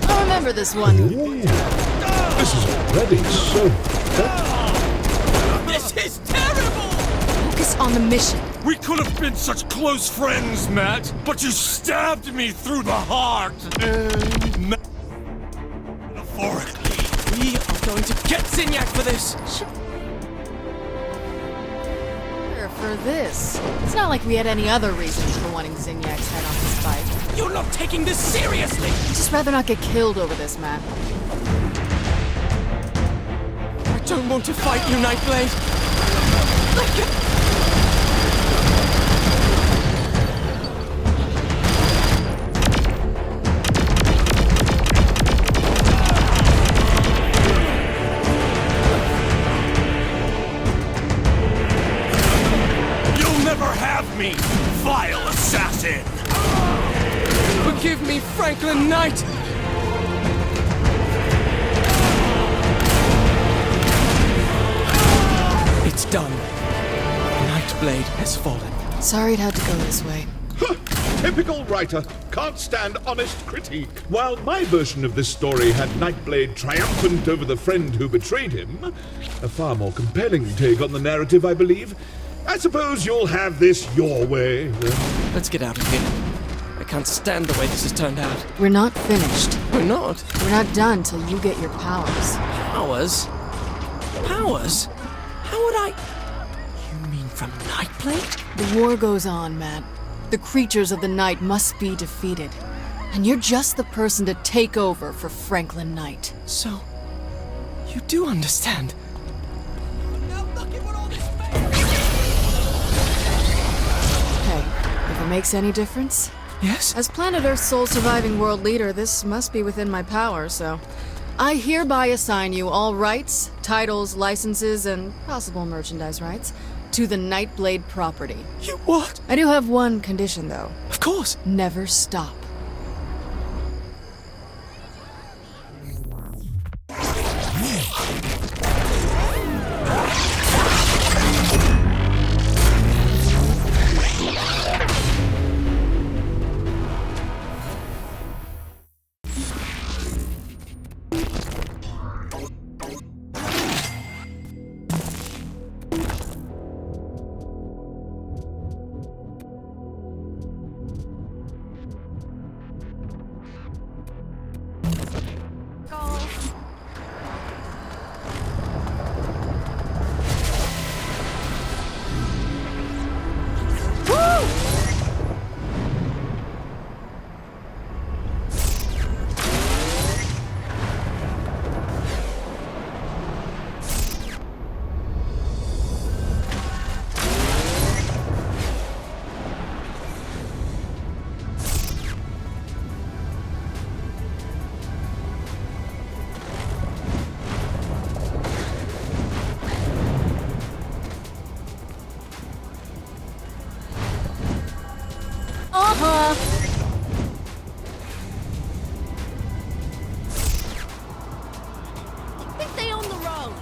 I remember this one. Ooh, this is already so This is terrible! Focus on the mission. We could have been such close friends, Matt, but you stabbed me through the heart. Metaphorically. We are going to get Zinyak for this! For this. It's not like we had any other reasons for wanting Zinyak's head on this fight. You're not taking this seriously! I'd just rather not get killed over this, Matt. I don't want to fight you, Nightblade! Me, vile assassin! Forgive me, Franklin Knight! It's done. Nightblade has fallen. Sorry it had to go this way. Typical writer. Can't stand honest critique. While my version of this story had Nightblade triumphant over the friend who betrayed him, a far more compelling take on the narrative, I believe. I suppose you'll have this your way, then. Let's get out of here. I can't stand the way this has turned out. We're not finished. We're not? We're not done till you get your powers. Powers? Powers? How would I... You mean from Nightblade? The war goes on, Matt. The creatures of the night must be defeated. And you're just the person to take over for Franklin Knight. So, you do understand. If it makes any difference? Yes? As Planet Earth's sole surviving world leader, this must be within my power, so... I hereby assign you all rights, titles, licenses, and possible merchandise rights to the Nightblade property. You what? I do have one condition, though. Of course. Never stop. I think they own the road.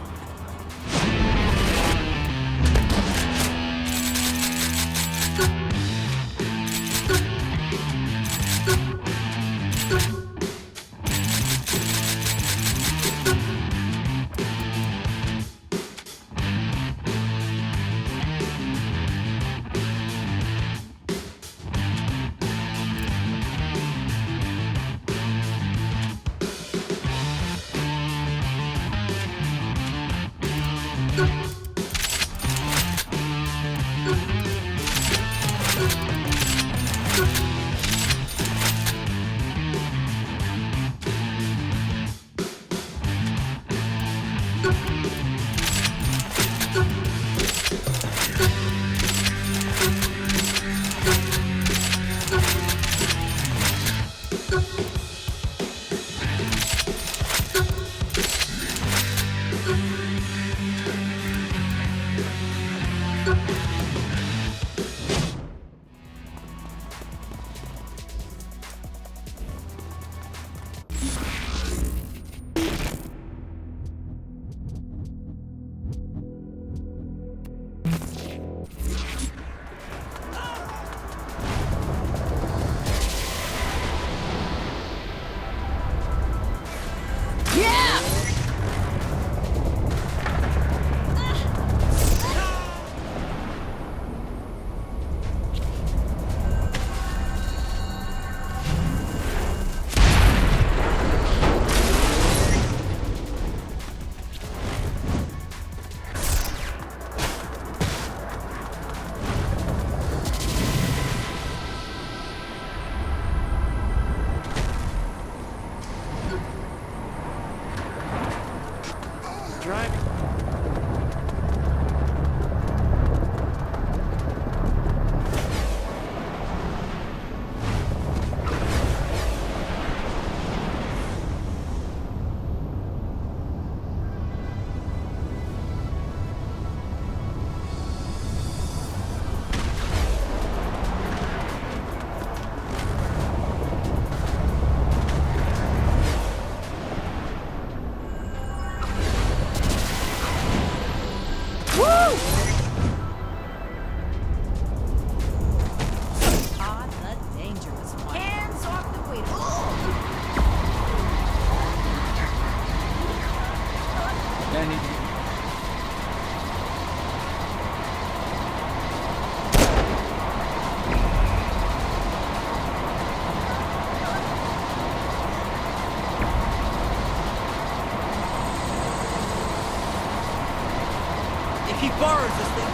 He borrows this thing.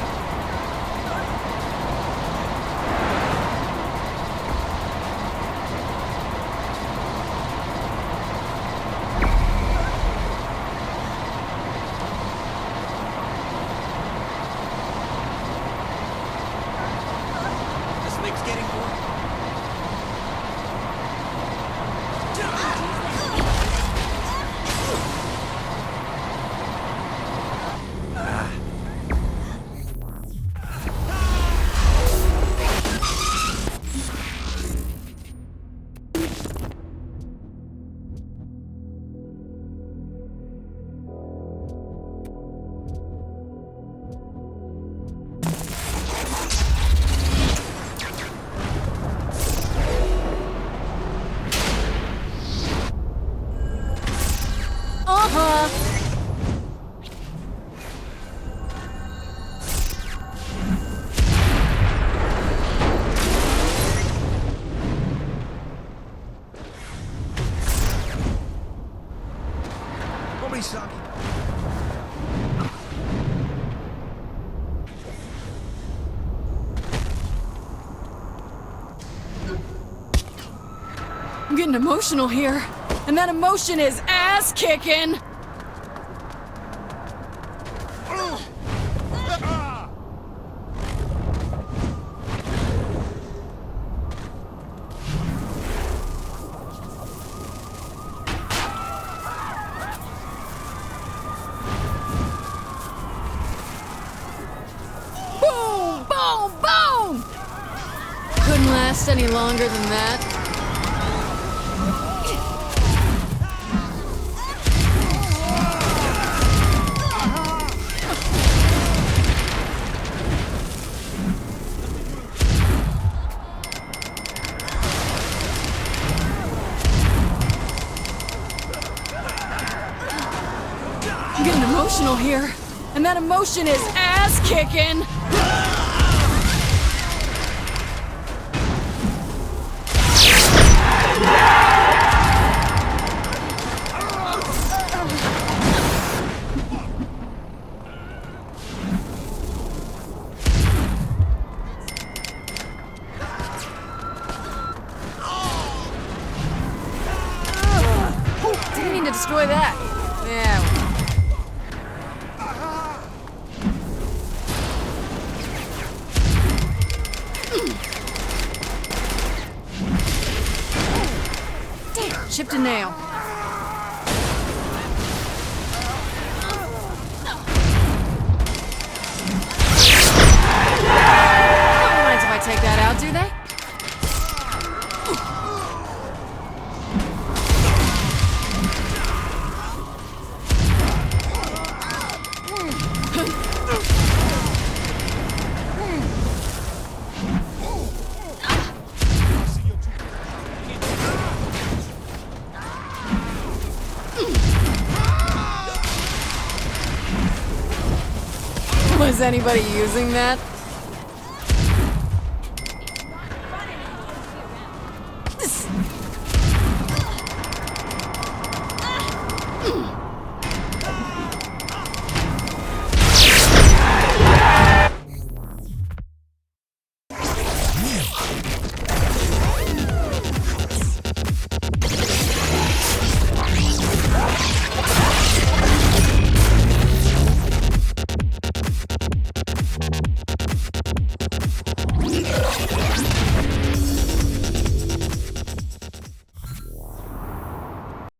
This thing's getting more. I'm getting emotional here, and that emotion is ass-kicking! last any longer than that? I'm getting emotional here, and that emotion is ass-kicking! Didn't mean to destroy that. Yeah. Damn, chipped a nail. No one minds if I take that out, do they? Was anybody using that?